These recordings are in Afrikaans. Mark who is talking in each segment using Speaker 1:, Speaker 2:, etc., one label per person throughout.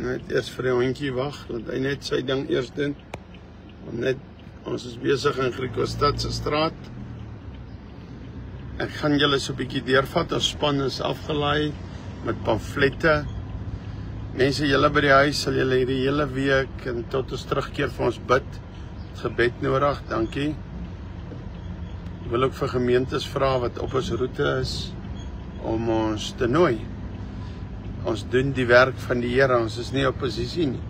Speaker 1: Net eers vir die hondjie wag, dat hy net sy ding eers doen. Ons is besig in Griekostad se straat. Ek gaan julle so 'n bietjie deurvat. Ons span is afgelaai met pamflette. Mense, julle by die huis sal julle hierdie hele week en tot ons terugkeer vir ons bid. Gebed nodig, dankie. Ek wil ook vir gemeentes vra wat op ons roete is om ons te nooi. Ons doen die werk van die Here, ons is nie op posisie nie.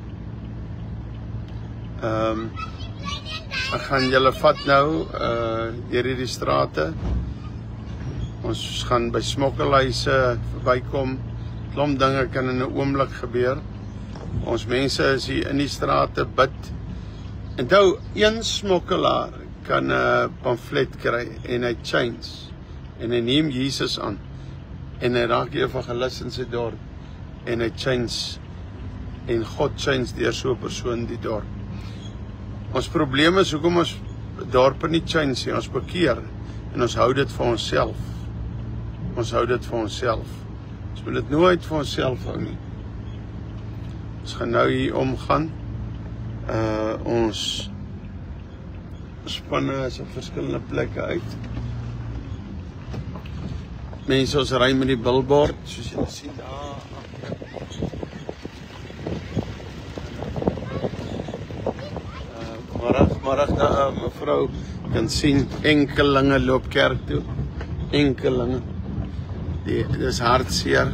Speaker 1: Ek gaan julle vat nou deur hierdie strate. Ons gaan by smokkelhuise verbykom. Klomp dinge kan in 'n oomblik gebeur. Ons mense is hier in die strate bid. Onthou, een smokkelaar kan 'n pamflet kry en hy change. En hy neem Jesus aan. En hy raak die evangelis in sy dorp. En hy change. En God change deur so 'n persoon die dorp. Ons probleem is hoekom ons dorpe nie change nie. Ons bekeer en ons hou dit vir onsself. Ons hou dit vir onsself. Ons moet dit nooit vir onsself hou nie. Ons gaan nou hier omgaan. Ons spanne is op verskillende plekke uit. Mense, ons ry met die billboard, soos julle sien daar. Môre, mevrou kan sien enkelinge loop kerk toe. Enkelinge. Dis hartseer.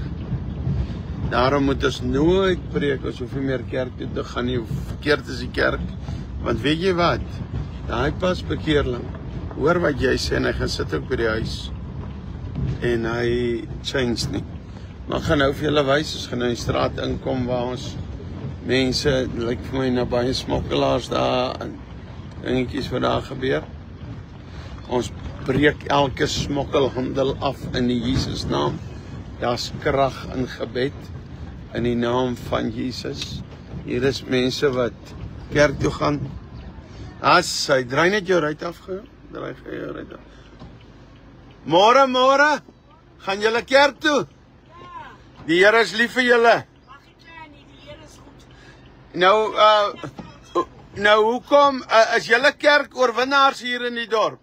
Speaker 1: Daarom moet ons nooit preek as hoef nie meer kerk toe te gaan nie. Verkeerd is die kerk. Want weet jy wat? Daai pas bekeerling. Hoor wat jy sê en hy gaan sit ook by die huis. En hy change nie. Maar ek gaan nou vir julle wys, ons gaan nou in die straat inkom waar ons mense, lyk vir my na baie smokkelaars daar en dingetjies wat daar gebeur. Ons breek elke smokkelhandel af in die Jesus naam. Daar's krag in gebed in die naam van Jesus. Hier is mense wat kerk toe gaan. Hy draai net jou ruit afgehou. Draai jou ruit af. Môre, gaan julle kerk toe? Die Here is lief vir julle.
Speaker 2: Mag ek nie, die Here is goed.
Speaker 1: Nou hoekom is julle kerk oorwinnaars hier in die dorp?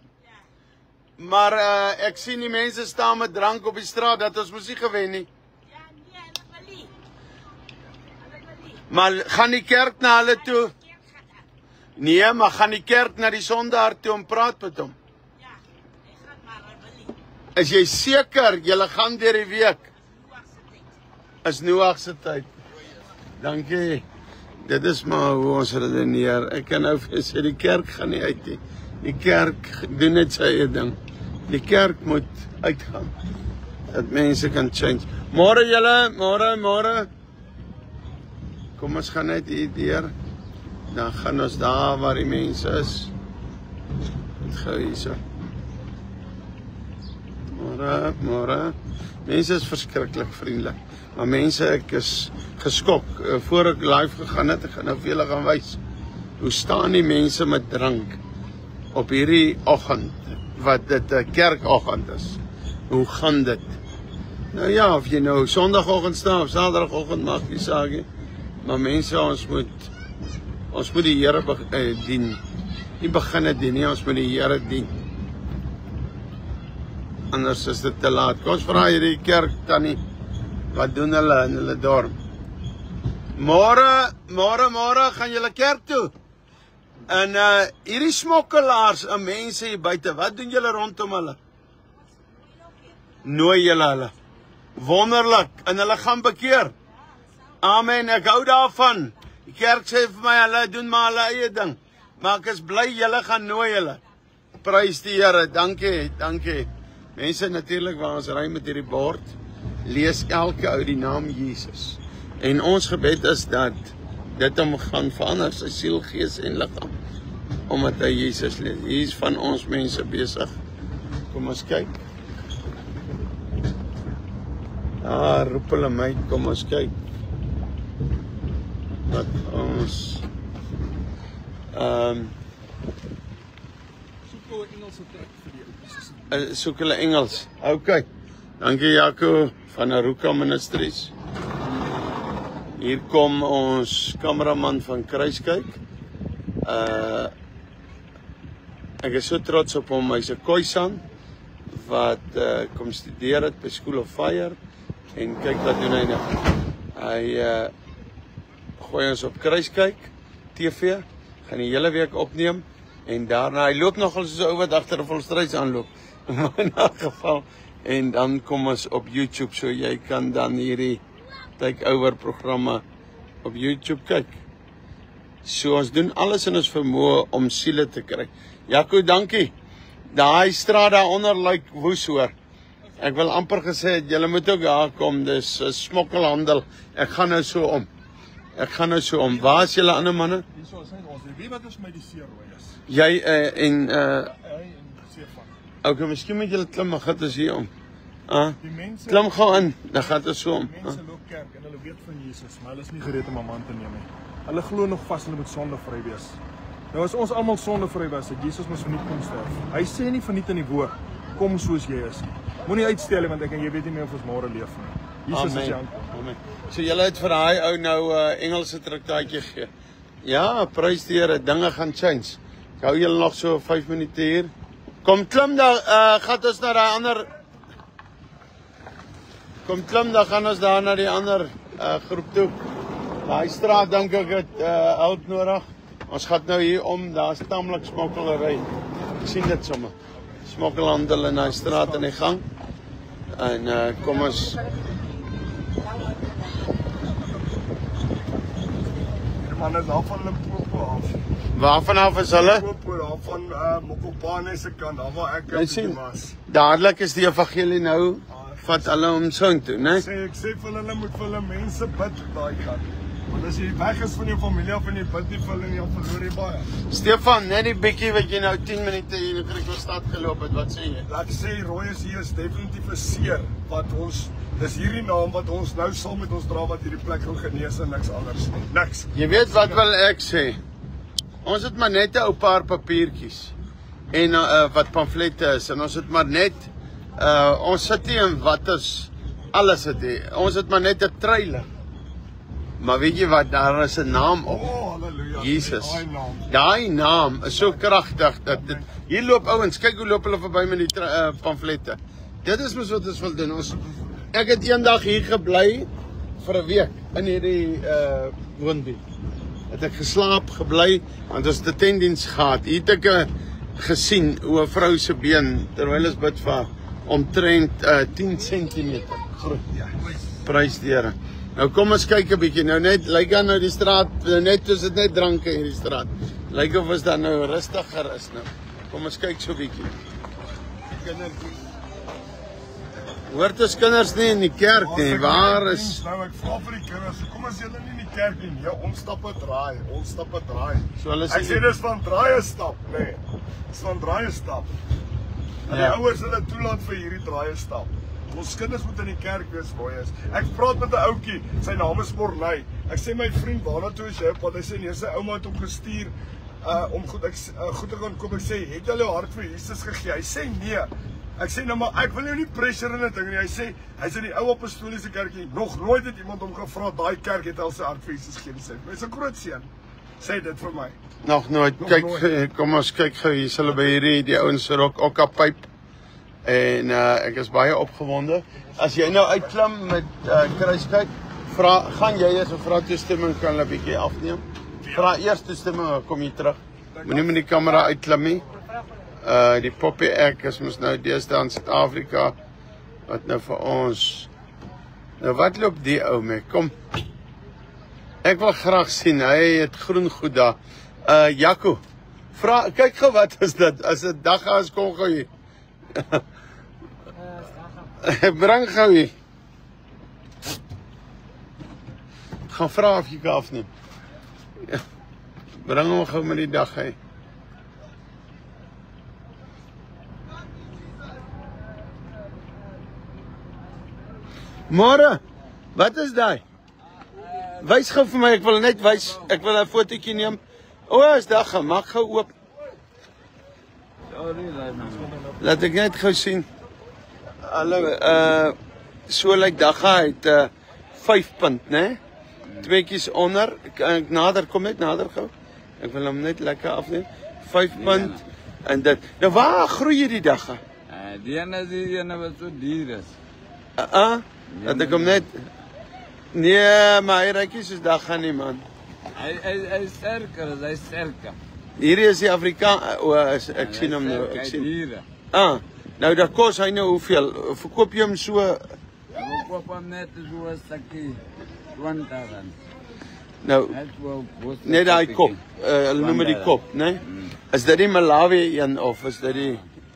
Speaker 1: Maar ek sien die mense staan met drank op die straat, dat ons moes nie gewen nie.
Speaker 2: Ja, nee, hulle wil nie.
Speaker 1: Maar gaan die kerk na hulle toe? Nee, maar gaan die kerk na die sondaar toe om praat met hom?
Speaker 2: Ja, hy gaan maar, hulle wil nie.
Speaker 1: Is jy seker, julle gaan deur die week? Is Noag se tyd. Dankie. Dit is maar hoe ons redeneer. Ek kan nou vir sê, die kerk gaan nie uit nie. Die kerk doen net sy eie ding. Die kerk moet uitgaan. Dat mense kan change. Môre julle, môre. Kom ons gaan net hier deur. Dan gaan ons daar waar die mense is. Dit gou hierso. Môre. Mense is verskriklik vriendelik. Maar mense, ek is geskok. Voor ek live gegaan het, ek gaan nou vir julle gaan wys. Hoe staan die mense met drank op hierdie oggend, wat dit 'n kerkoggend is. Hoe gaan dit? Nou ja, of jy nou Sondagoggend staan of Saterdagoggend, maak nie saak nie. Maar mense, ons moet die Here dien. Nie begin dien nie, ons moet die Here dien. Anders is dit te laat. Kom ons vra hierdie kerk tannie, wat doen hulle in hulle dorp? Môre, gaan julle kerk toe? En hierdie smokkelaars en mense hier buite, wat doen julle rondom hulle? Nooi julle hulle. Wonderlik, en hulle gaan bekeer. Amen, ek hou daarvan. Die kerk sê vir my, hulle doen maar hulle eie ding. Maar ek is bly julle gaan nooi hulle. Prys die Here, dankie. Mense, natuurlik waar ons ry met hierdie bord, lees elke ou die naam Jesus. En ons gebed is dat dit hom gaan verander, sy siel, gees en liggaam. Omdat hy Jesus lees. Hier is van ons mense besig. Kom ons kyk. Daar roep hulle my, kom ons kyk. Wat ons soek hulle Engels. Ok. Dankie Jaco van Aruka Ministries. Hier kom ons kameraman van Kruiskyk. Ek is so trots op hom, hy's 'n Khoisan wat kom studeer het by School of Fire en kyk wat doen hy nou. Hy gooi ons op Kruiskyk TV, gaan die hele week opneem en daarna, hy loop nogal soos 'n ou wat agter 'n volstruis aanloop. In 'n geval en dan kom ons op YouTube, so jy kan dan hierdie takeover programme op YouTube kyk. So ons doen alles in ons vermoë om siele te kry. Jaco, dankie. Daai straat daaronder lyk woes hoor. Ek wil amper gesê het, julle moet ook daar kom, dis smokkelhandel. Ek gaan nou so om. Waar is julle ander manne?
Speaker 3: Hierso is ons. Wie wat ons met die seerooi is?
Speaker 1: Jy en
Speaker 3: Stefan.
Speaker 1: Okay, miskien moet julle klim, maar gaan ons hier om.
Speaker 3: Die mense
Speaker 1: Klim gou in, dan gaan ons so om.
Speaker 3: Mense loop kerk en hulle weet van Jesus, maar hulle is nie gereed om 'n man te neem nie. Hulle glo nog vas hulle moet sondevry wees. Nou as ons almal sondevry was, het Jesus mos verniet kom sterf. Hy sê nie verniet in die woord, kom soos jy is. Moenie uitstel nie, want jy weet nie meer of ons môre leef nie. Jesus is die antwoord.
Speaker 1: Amen. So julle het vir daai ou nou Engelse traktaatjie gegee. Ja, prys die Here, dinge gaan change. Ek hou julle nog so 5 minute hier. Kom klim daar, gaan ons na daai ander. Kom klim, dan gaan ons daar na die ander groep toe. Daai straat dink ek het hulp nodig. Ons gaan nou hier om, daar's tamelik smokkelery. Ek sien dit sommer. Smokkelhandel in daai straat in die gang. En kom ons.
Speaker 3: Die man is af van Limpopo af.
Speaker 1: Waarvan af is hulle?
Speaker 3: Limpopo af van Mokopane se kant, daar waar ek was.
Speaker 1: Dadelik is die evangelie nou vat hulle om so toe, né?
Speaker 3: Ek sê vir hulle moet vir hulle mense bid daai kant. Want as jy weg is van jou familie of van jy bid nie vir hulle nie, dan verloor jy baie.
Speaker 1: Stefan, net die bietjie wat jy nou 10 minute hier in die stad geloop het, wat sê jy?
Speaker 3: Laat ek sê rooi is hier is definitief 'n seer wat ons dis hierdie naam wat ons nou saam met ons dra wat hierdie plek gaan genees en niks anders nie. Niks.
Speaker 1: Jy weet wat wil ek sê? Ons het maar net 'n ou paar papiertjies en wat pamflette is en ons het maar net ons sit nie in wat is alles het hier. Ons het maar net 'n trailer. Maar weet jy wat, daar is 'n naam op.
Speaker 3: Oh, halleluja.
Speaker 1: Jesus. Daai naam is so kragtig dat dit hier loop ouens, kyk hoe loop hulle verby met die pamflette. Dit is mos wat ons wil doen. Ek het eendag hier gebly vir 'n week in hierdie woonbuurt. Het ek geslaap, gebly, want ons het 'n tentdiens gehad. Hier het ek gesien hoe 'n vrou se been terwyl ons bid vir omtrent 10 cm groot.
Speaker 3: Ja.
Speaker 1: Prys die Here. Nou kom ons kyk 'n bietjie. Nou net lyk dan nou die straat net is dit net dranke in die straat. Lyk of ons dan nou rustiger is nou. Kom ons kyk so 'n bietjie. Kindertjies. Hoort ons kinders nie in die kerk nie. Waar is
Speaker 3: nou ek vra vir die kinders, kom as julle nie in die kerk nie. Ja, ons stap 'n draai.
Speaker 1: So hulle
Speaker 3: Ek sê dis van draaie stap, nê. Nee. Dis van draaie stap. En die ouers hulle toelaat vir hierdie draaie stap. Ons kinders moet in die kerk wees, boy is. Ek praat met 'n ouetjie, sy naam is Morney. Ek sê my vriend, waarna toe is jy op pad? Hy sê nee, sy ouma het hom gestuur om goed te gaan koop. Ek sê, het jy jou hart vir Jesus gegee? Hy sê nee. Ek sê nou maar ek wil jou nie pressure in 'n ding nie. Hy sê hy's in die ou apostoliese kerkie. Nog nooit het iemand hom gevra daai kerk het al sy hart vir Jesus gegee. Hy's 'n groot seun. Sê dit vir my.
Speaker 1: Nog nooit. Kyk, kom ons kyk gou hier. Hulle by hierdie die ouens rock okkapyp. En ek is baie opgewonde. As jy nou uitklim met Kruiskyk, gaan jy eers 'n vra toestemming kan 'n bietjie afneem. Vra eers toestemming, kom jy terug. Moenie met die kamera uitklim nie. Die Poppy Ek is mos nou deesdae in Suid-Afrika wat nou vir ons. Nou wat loop die ou mee? Kom. Ek wil graag sien. Hy het groen goed daar. Jaco. Vra kyk gou wat is dit? As dit dagga is kom gou hier. Bring gou hier. Gaan vra of jy kan afneem. Bring hom gou met die dag hy. Môre. Wat is daai? Wys gou vir my, ek wil net wys. Ek wil 'n fotootjie neem. O, is daar gemaak gou oop. Laat ek net gou sien. Hallo, so lyk dagga het 5 punt, né? tweeetjies onder. Kan ek nader, kom net nader gou. Ek wil hom net lekker afneem. 5 punt en dit. Nou waar groei jy die dagga?
Speaker 4: Die ene is die ene wat so duur is.
Speaker 1: Dat ek hom net... Nee, maar hy ruik nie soos dagga nie, man.
Speaker 4: Hy is sterker, hy is sterker.
Speaker 1: Hierdie is die Afrikaans... ek sien hom nou, ek sien.
Speaker 4: Diere.
Speaker 1: Nou dat kos hy nou hoeveel? Verkoop jy hom so...
Speaker 4: Ek koop hom net so 'n stukkie 20 rand.
Speaker 1: Nou, net daai kop. Hulle noem dit die kop, né? Is dit die Malawi een of is dit die...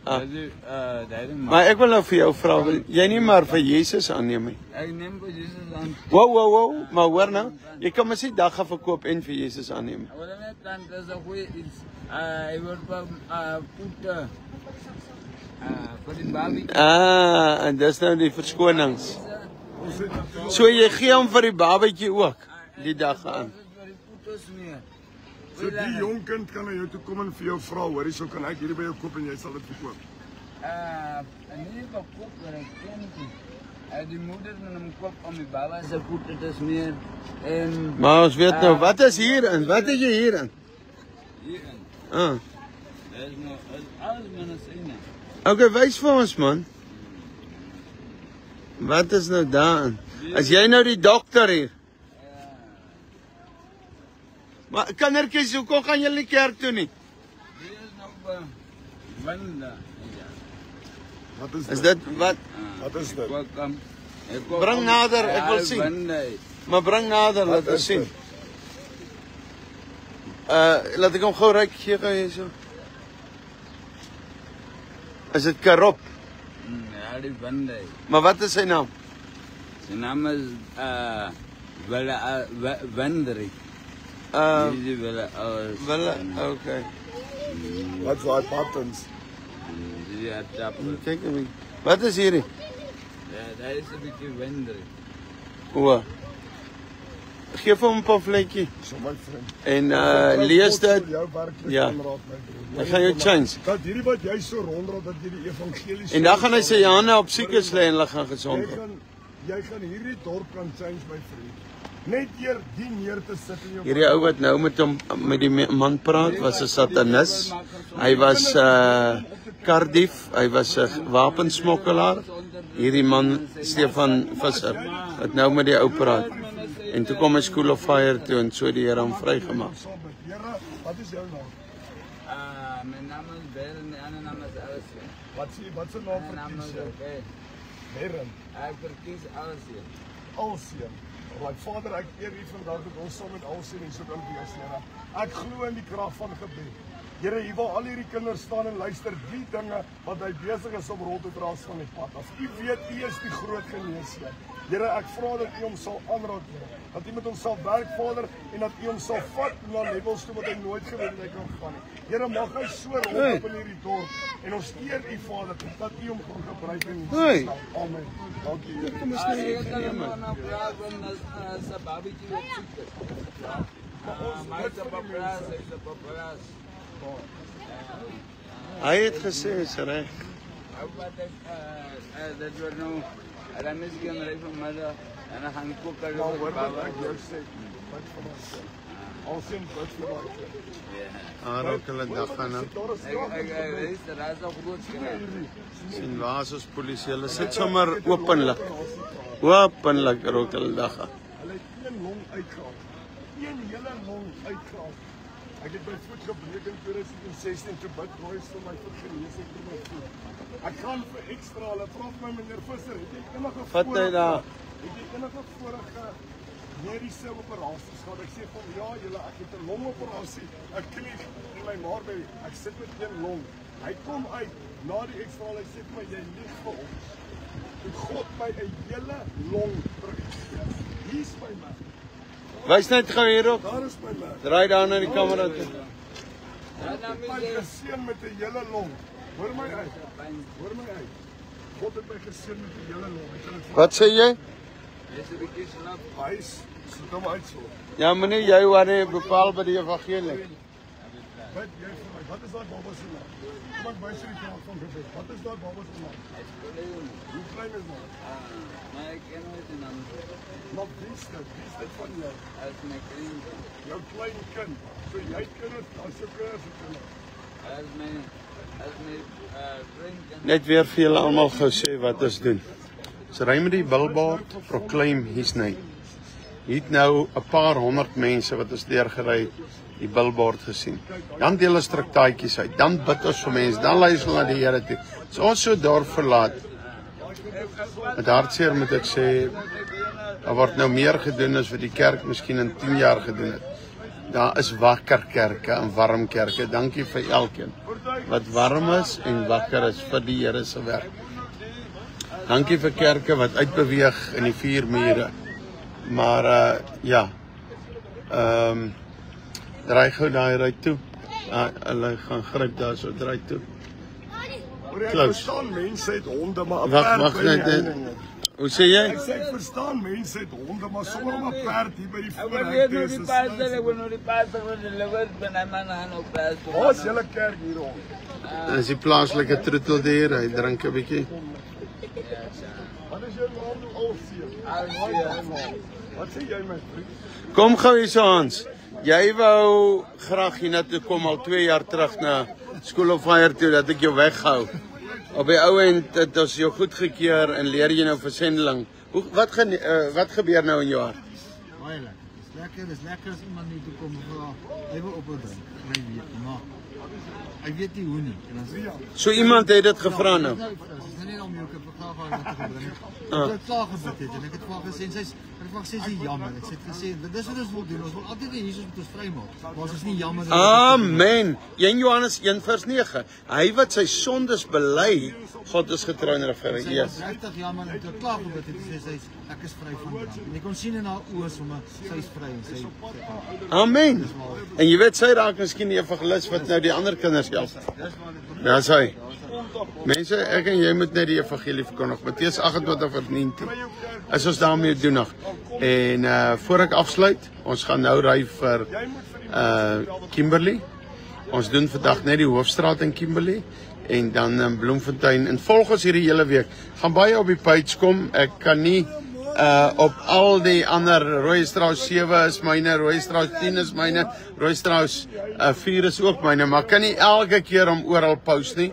Speaker 1: Maar ek wil nou vir jou vra, wil jy nie maar vir Jesus aanneem nie?
Speaker 4: Ek neem vir Jesus aan.
Speaker 1: Wow, maar hoor nou, jy kan mos nie dagga verkoop en vir Jesus aanneem.
Speaker 4: Wel net dan dis 'n goeie iets. Hy word voete vir die baby.
Speaker 1: En dis nou die verskonings. So jy gee hom vir die babatjie ook die dag aan.
Speaker 3: So die jong kind kan na jou toe kom en vir jou vra, hoorie, so kan ek hierdie by jou koop en jy sal dit verkoop.
Speaker 4: Nie verkoop, maar ek ken nie. Die moeder met hom koop om die baba se voete te smeer en...
Speaker 1: Maar ons weet nou, wat is hierin? Wat het jy hierin?
Speaker 4: Hierin? Dis nou, alles medisyne.
Speaker 1: Okay, wys vir ons, man. Wat is nou daarin? As jy nou die dokter hier? Maar kindertjies, hoekom gaan julle nie kerk toe nie?
Speaker 4: Dit is nou winde.
Speaker 3: Wat is
Speaker 1: Is dit wat?
Speaker 3: Wat is dit?
Speaker 1: Bring nader, ek wil sien. Maar bring nader, laat ons sien. Laat ek hom gou ryk gee gou hierso. Is dit karop?
Speaker 4: Ja, die winde.
Speaker 1: Maar wat is sy naam?
Speaker 4: Sy naam is Wendrik.
Speaker 1: Okay.
Speaker 3: Wat is daai buttons?
Speaker 4: Ja,
Speaker 1: Kyk net. Wat is hierdie?
Speaker 4: ja, daar is 'n bietjie Wendrik.
Speaker 1: O. Geef hom 'n pamfletjie
Speaker 3: So my vriend.
Speaker 1: en lees dit.
Speaker 3: Jou werk
Speaker 1: Ja.
Speaker 3: kan raak my vriend.
Speaker 1: Ek gaan jou change.
Speaker 3: Dat hierdie wat jy so rondraad dat jy die evangelie
Speaker 1: En dan gaan hy sy hande op siekes lê en hulle gaan gesond word.
Speaker 3: Jy gaan hierdie dorp kan change my vriend. Net eer die neer te sit in jou.
Speaker 1: Hierdie ou wat nou met hom met die man praat was 'n satanis. Hy was Cardiff, hy was 'n wapensmokkelaar. Hierdie man Stefan Visser wat nou met die ou praat. En toe kom hy School of Fire toe en so die Here hom vrygemaak.
Speaker 3: Here, wat is jou naam?
Speaker 4: My naam is Beren en die ander naam is Elsie.
Speaker 3: Wat se naam
Speaker 4: My naam
Speaker 3: verkies
Speaker 4: is
Speaker 3: jy?
Speaker 4: okay.
Speaker 3: Beren.
Speaker 4: Ek verkies Elsie.
Speaker 3: Alseën. Alright, Vader, ek eer U vandag dat ons saam met alseën en so kan wees, Here. Ek glo in die krag van gebed. Here, hier waar al hierdie kinders staan en luister, die dinge wat hy besig is om rond te draas van die pad af. U weet, U is die groot geneesheer. Here, ek vra dat U hom sal aanraak, Here. Dat U met hom sal werk, Vader, en dat U hom sal vat na levels toe wat hy nooit geweet het hy kan gaan nie. Here, mag hy so rondop in hierdie dorp en ons eer U, Vader, dat U hom gaan gebruik in Jesus naam. Amen. Dankie, Here.
Speaker 4: Ek kan nou praat van as 'n babatjie wat siek is. Maar hy's op 'n plaas.
Speaker 1: Hy het gesê is reg.
Speaker 4: Wat dat word nou, hulle miskien ry vanmiddag en dan gaan kook hulle
Speaker 3: Nou,
Speaker 4: vir
Speaker 3: hoor wat
Speaker 4: baba.
Speaker 3: ek jou sê. Wat van ons? Alseën bid vir daai.
Speaker 1: Aanraak hulle dag gaan nou.
Speaker 4: Ek is daar is 'n groot skryf.
Speaker 1: Sien waar is ons polisie? Hulle sit sommer openlik. Openlik rook hulle dag gaan.
Speaker 3: Hulle het een long uitgehaal. Een hele long uitgehaal. Ek het my voet gebreek in 2016 toe bid Royce vir my voet genesing vir my voet. Ek gaan vir ekstra. Hulle vra vir my meneer Visser, het jy enige
Speaker 1: Vat hy daar?
Speaker 3: Het jy enige vorige mediese operasies gehad? Ek sê vir hom, ja, julle, ek het 'n longoperasie, 'n klieg in my maarbel. Ek sit met een long. Hy kom uit na die ekstra. Hy sê vir my, jy lieg vir ons. Het God my 'n hele long teruggegee. Hier's my man.
Speaker 1: Wys net gou hierop.
Speaker 3: Daar is my man.
Speaker 1: Draai daar na die kamera toe.
Speaker 3: My geseën met 'n hele long. Hoor my uit. Hoor my uit. God het my geseën met 'n hele long. Ek kan dit
Speaker 1: Wat sê jy?
Speaker 4: Dis 'n bietjie slap.
Speaker 3: wys. Sit hom uit so.
Speaker 1: Ja, meneer, jy wat bepaal by die evangelie.
Speaker 3: Wat jy vir my? Wat is daai baba se naam? Kom ek wys hierdie kaart van gebed. Wat is daai baba se naam? Hoe klein is hy?
Speaker 4: Maar ek ken nooit die dan
Speaker 3: Maar wie is dit van jou?
Speaker 4: as my vriend,
Speaker 3: Jou klein kind. So jy kinders, as jou kinders het hulle.
Speaker 4: as my vriend en
Speaker 1: Net weer vir julle almal gou sê wat ons doen. So ry met die billboard, proclaim his name. Hier het nou 'n paar honderd mense wat ons deurgery die billboard gesien. Dan deel ons traktaatjies uit, dan bid ons vir mense, dan luister ons na die Here toe. So ons so daar verlaat. Met hartseer moet ek sê, daar word nou meer gedoen as wat die kerk miskien in 10 jaar gedoen het. Daar is wakker kerke en warm kerke. Dankie vir elkeen wat warm is en wakker is vir die Here se werk. Dankie vir kerke wat uitbeweeg in die 4 mure. Maar ja. Draai gou daai ry toe. Hulle gaan gryp daar so draai toe.
Speaker 3: Ek
Speaker 1: Close.
Speaker 3: verstaan mense het honde, maar 'n
Speaker 1: Wag,
Speaker 3: perd
Speaker 1: wag
Speaker 3: by die
Speaker 1: net.
Speaker 3: heining.
Speaker 1: Hoe sê jy?
Speaker 3: Ek sê ek verstaan mense het honde, maar sonder om 'n perd hier by die
Speaker 4: ek wil
Speaker 3: voorhek
Speaker 4: weer
Speaker 3: te
Speaker 4: nou
Speaker 3: is.
Speaker 4: die pastor, ek wil nou die pastor wat deliver ben hy man aan op plaas.
Speaker 3: Waar is julle kerk hier rond?
Speaker 1: Dis die plaaslike troeteldier, hy drink 'n bietjie.
Speaker 3: Wat is jou naam nou al? Wat sê jy my vriend?
Speaker 1: Kom gou hier so Hans. Jy wou graag hiernatoe kom al 2 jaar terug na School of Fire toe dat ek jou weghou. Op die ou end het ons jou goedgekeur en leer jy nou vir sendeling. Wat gebeur nou in jou hart?
Speaker 5: Baie lekker. Dis lekker as iemand net toe kom en vra, hy wil ophou drink. En hy weet, maar hy weet nie hoe nie. En dan sê ja.
Speaker 1: So iemand het dit gevra nou.
Speaker 5: Dis nou nie om jou te vergaar van wat te gebring. Ek het klaar gebid het en ek het vir haar gesê en sy sê jammer. Ek het gesê dis wat ons wil doen. Ons wil altyd hê Jesus moet ons vrymaak. Maar ons is nie jammer dat
Speaker 1: Amen. 1 Johannes 1:9. Hy wat sy sondes bely, God is getrou en regverdig.
Speaker 5: sy
Speaker 1: Yes.
Speaker 5: was regtig jammer en toe klaar gebid het en sê ek is vry van drank. En jy kon sien in haar oë sommer sy is vry en sy
Speaker 1: Amen. En jy weet sy raak miskien die evangelis wat nou die ander kinders help. Ja, sy. Mense, ek en jy moet net die evangelie verkondig. Matteus 28:19. Is ons daarmee doenig. En voor ek afsluit, ons gaan nou ry vir Kimberley. Ons doen vandag net die hoofstraat in Kimberley en dan in Bloemfontein. En volg ons hierdie hele week. Gaan baie op die page kom. Ek kan nie op al die ander Rooistrauss 7 is myne, Rooistrauss 10 is myne, Rooistrauss 4 is ook myne, maar kan nie elke keer om oral post nie.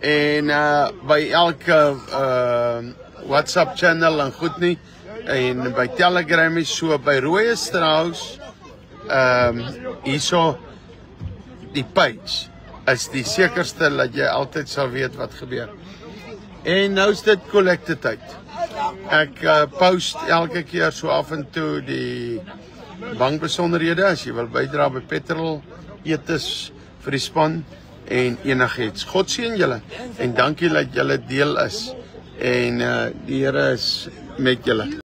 Speaker 1: En by elke WhatsApp channel en goed nie. En by Telegram is so by Rooistrauss hierso die page is die sekerste dat jy altyd sal weet wat gebeur. En nou is dit kollekte tyd. Ek post elke keer so af en toe die bankbesonderhede as jy wil bydra by petrol etes vir die span en enigiets. God seën julle en dankie dat julle deel is en die Here is met julle.